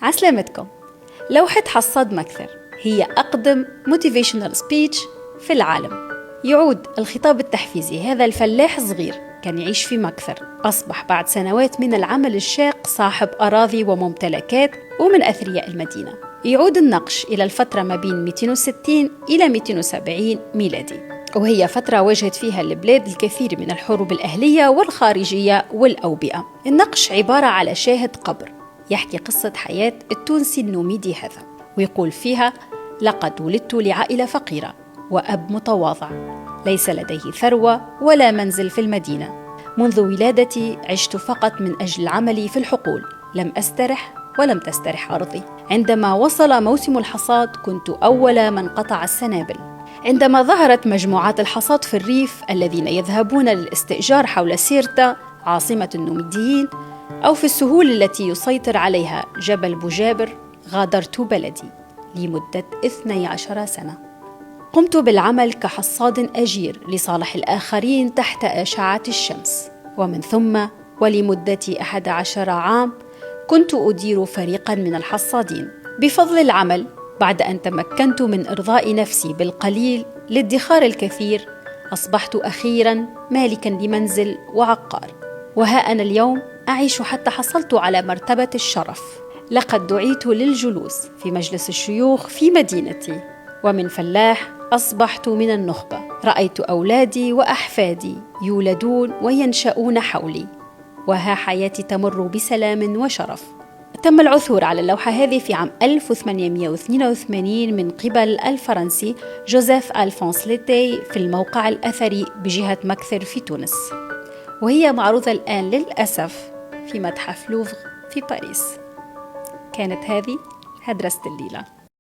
عسلامتكم. لوحة حصاد مكثر هي أقدم motivational speech في العالم. يعود الخطاب التحفيزي هذا الفلاح صغير كان يعيش في مكثر، أصبح بعد سنوات من العمل الشاق صاحب أراضي وممتلكات ومن أثرياء المدينة. يعود النقش إلى الفترة ما بين 260 إلى 270 ميلادي، وهي فترة واجهت فيها البلاد الكثير من الحروب الأهلية والخارجية والأوبئة. النقش عبارة على شاهد قبر يحكي قصة حياة التونسي النوميدي هذا، ويقول فيها: لقد ولدت لعائلة فقيرة وأب متواضع، ليس لديه ثروة ولا منزل في المدينة. منذ ولادتي عشت فقط من أجل عملي في الحقول، لم أسترح ولم تسترح أرضي. عندما وصل موسم الحصاد كنت أول من قطع السنابل. عندما ظهرت مجموعات الحصاد في الريف الذين يذهبون للاستئجار حول سيرتا عاصمة النوميديين، أو في السهول التي يسيطر عليها جبل بوجابر، غادرت بلدي لمدة 12 سنة. قمت بالعمل كحصاد أجير لصالح الآخرين تحت أشعة الشمس، ومن ثم ولمدة 11 عام كنت أدير فريقا من الحصادين. بفضل العمل، بعد أن تمكنت من إرضاء نفسي بالقليل لادخار الكثير، أصبحت أخيرا مالكا لمنزل وعقار، وها أنا اليوم أعيش حتى حصلت على مرتبة الشرف. لقد دعيت للجلوس في مجلس الشيوخ في مدينتي، ومن فلاح أصبحت من النخبة. رأيت أولادي وأحفادي يولدون وينشؤون حولي، وها حياتي تمر بسلام وشرف. تم العثور على اللوحة هذه في عام 1882 من قبل الفرنسي جوزيف ألفونس ليتي في الموقع الأثري بجهة مكثر في تونس، وهي معروضة الآن للأسف في متحف لوفر في باريس. كانت هذه هدرسة الليلة.